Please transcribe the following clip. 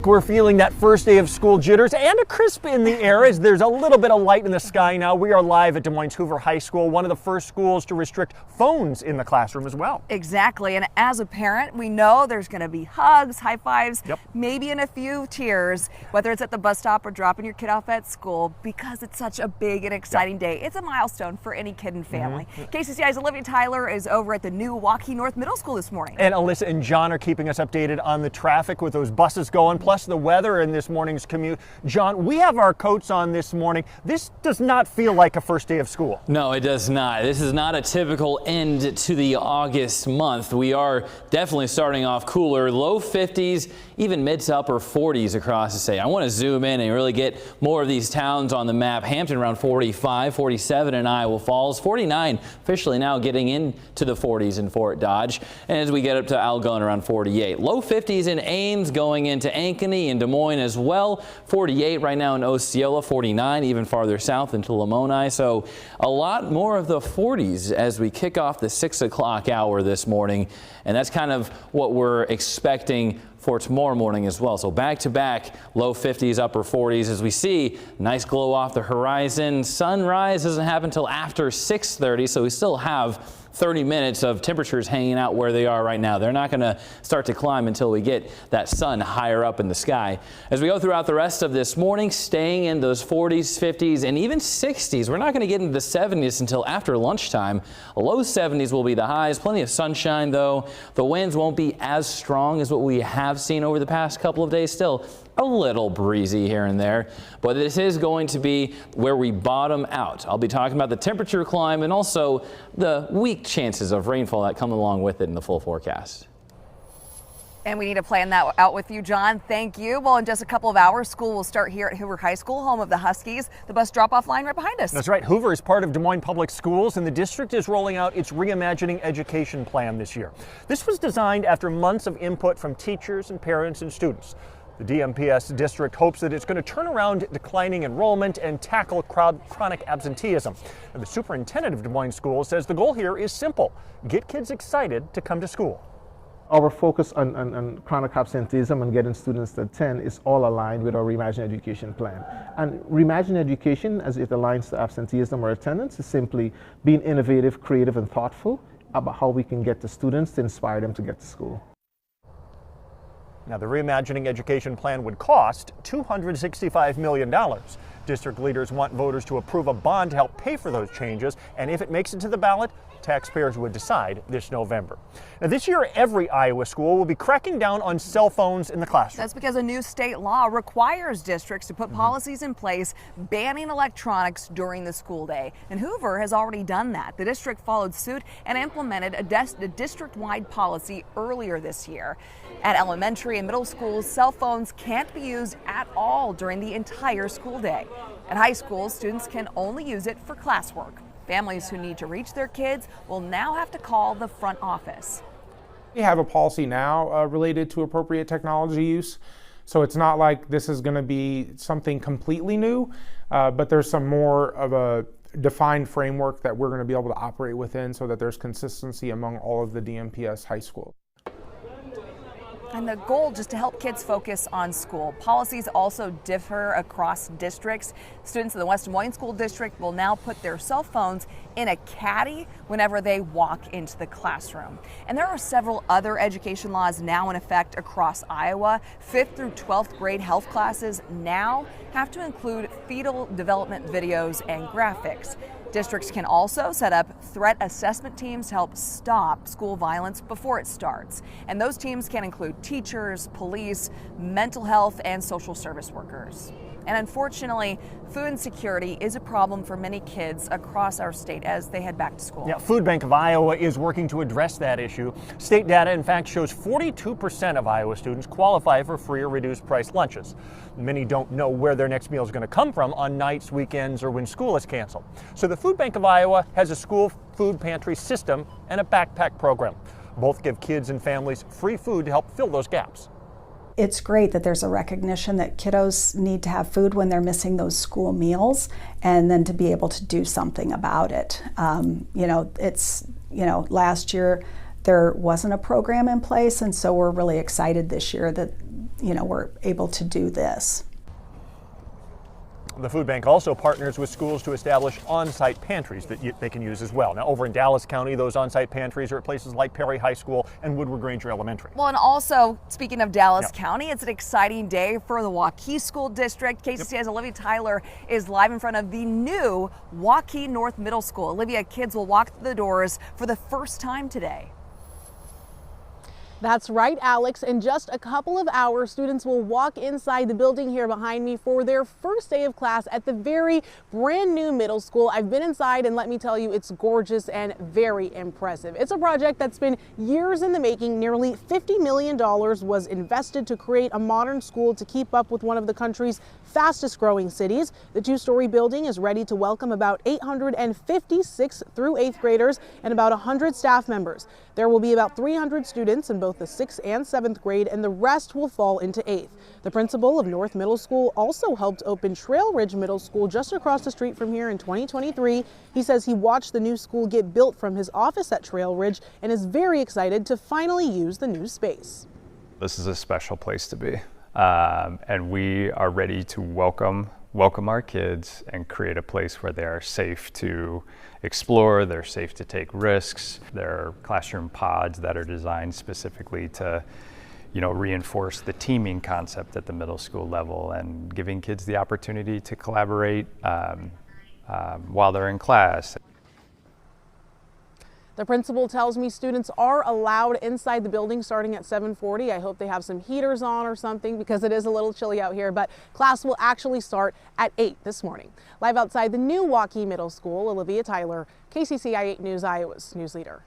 We're feeling that first day of school jitters and a crisp in the air as there's a little bit of light in the sky now. We are live at Des Moines Hoover High School, one of the first schools to restrict phones in the classroom as well. Exactly, and as a parent, we know there's going to be hugs, high fives, Yep. maybe in a few tears, whether it's at the bus stop or dropping your kid off at school, because it's such a big and exciting day. It's a milestone for any kid and family. KCCI's Olivia Tyler is over at the new Waukee North Middle School this morning. And Alyssa and John are keeping us updated on the traffic with those buses going, plus the weather in this morning's commute. John, we have our coats on this morning. This does not feel like a first day of school. No, it does not. This is not a typical end to the August month. We are definitely starting off cooler, low 50s, even mid to upper 40s across the state. I want to zoom in and really get more of these towns on the map. Hampton around 45, 47 in Iowa Falls, 49 officially now getting into the 40s in Fort Dodge. And as we get up to Algona around 48. Low 50s in Ames, going into Ankeny and Des Moines as well. 48 right now in Osceola, 49 even farther south into Lamoni. So a lot more of the 40s as we kick off the 6 o'clock hour this morning. And that's kind of what we're expecting for tomorrow morning as well. So back to back low 50s, upper 40s as we see nice glow off the horizon. Sunrise doesn't happen until after 6:30, so we still have 30 minutes of temperatures hanging out where they are right now. They're not going to start to climb until we get that sun higher up in the sky. As we go throughout the rest of this morning, staying in those 40s, 50s, and even 60s. We're not going to get into the 70s until after lunchtime. Low 70s will be the highs. Plenty of sunshine, though. The winds won't be as strong as what we have seen over the past couple of days. Still a little breezy here and there, but this is going to be where we bottom out. I'll be talking about the temperature climb and also the weak chances of rainfall that come along with it in the full forecast. And we need to plan that out with you, John. Thank you. Well, in just a couple of hours, school will start here at Hoover High School, home of the Huskies. The bus drop-off line right behind us. That's right. Hoover is part of Des Moines Public Schools, and the district is rolling out its Reimagining Education plan this year. This was designed after months of input from teachers and parents and students. The DMPS district hopes that it's going to turn around declining enrollment and tackle chronic absenteeism. And the superintendent of Des Moines Schools says the goal here is simple: get kids excited to come to school. Our focus on chronic absenteeism and getting students to attend is all aligned with our Reimagine Education plan. And Reimagine Education, as it aligns to absenteeism or attendance, is simply being innovative, creative, and thoughtful about how we can get the students to inspire them to get to school. Now, the Reimagining Education plan would cost $265 million. District leaders want voters to approve a bond to help pay for those changes, and if it makes it to the ballot, taxpayers would decide this November. Now, this year, every Iowa school will be cracking down on cell phones in the classroom. That's because a new state law requires districts to put policies in place banning electronics during the school day. And Hoover has already done that. The district followed suit and implemented a district-wide policy earlier this year. At elementary and middle schools, cell phones can't be used at all during the entire school day. At high schools, students can only use it for classwork. Families who need to reach their kids will now have to call the front office. We have a policy now related to appropriate technology use. So it's not like this is going to be something completely new, but there's some more of a defined framework that we're going to be able to operate within so that there's consistency among all of the DMPS high schools. And the goal just to help kids focus on school. Policies also differ across districts. Students in the West Des Moines School District will now put their cell phones in a caddy whenever they walk into the classroom. And there are several other education laws now in effect across Iowa. 5th through 12th grade health classes now have to include fetal development videos and graphics. Districts can also set up threat assessment teams to help stop school violence before it starts. And those teams can include teachers, police, mental health, and social service workers. And unfortunately, food insecurity is a problem for many kids across our state as they head back to school. Yeah, Food Bank of Iowa is working to address that issue. State data, in fact, shows 42% of Iowa students qualify for free or reduced price lunches. Many don't know where their next meal is going to come from on nights, weekends, or when school is canceled. So the Food Bank of Iowa has a school food pantry system and a backpack program. Both give kids and families free food to help fill those gaps. It's great that there's a recognition that kiddos need to have food when they're missing those school meals, and then to be able to do something about it. Last year there wasn't a program in place, and so we're really excited this year that we're able to do this. The food bank also partners with schools to establish on-site pantries that they can use as well. Now, over in Dallas County, those on-site pantries are at places like Perry High School and Woodward Granger Elementary. Well, and also, speaking of Dallas County, it's an exciting day for the Waukee School District. KCCI's Olivia Tyler is live in front of the new Waukee North Middle School. Olivia, kids will walk through the doors for the first time today. That's right, Alex. In just a couple of hours, students will walk inside the building here behind me for their first day of class at the very brand new middle school. I've been inside and let me tell you, it's gorgeous and very impressive. It's a project that's been years in the making. Nearly $50 million was invested to create a modern school to keep up with one of the country's fastest growing cities. The two-story building is ready to welcome about 850 6th through 8th graders and about 100 staff members. There will be about 300 students in both the 6th and 7th grade, and the rest will fall into 8th. The principal of North Middle School also helped open Trail Ridge Middle School just across the street from here in 2023. He says he watched the new school get built from his office at Trail Ridge and is very excited to finally use the new space. This is a special place to be, and we are ready to welcome our kids and create a place where they are safe to explore, they're safe to take risks. There are classroom pods that are designed specifically to, reinforce the teaming concept at the middle school level and giving kids the opportunity to collaborate while they're in class. The principal tells me students are allowed inside the building starting at 7:40. I hope they have some heaters on or something because it is a little chilly out here, but class will actually start at 8 this morning. Live outside the new Waukee Middle School, Olivia Tyler, KCCI 8 News, Iowa's news leader.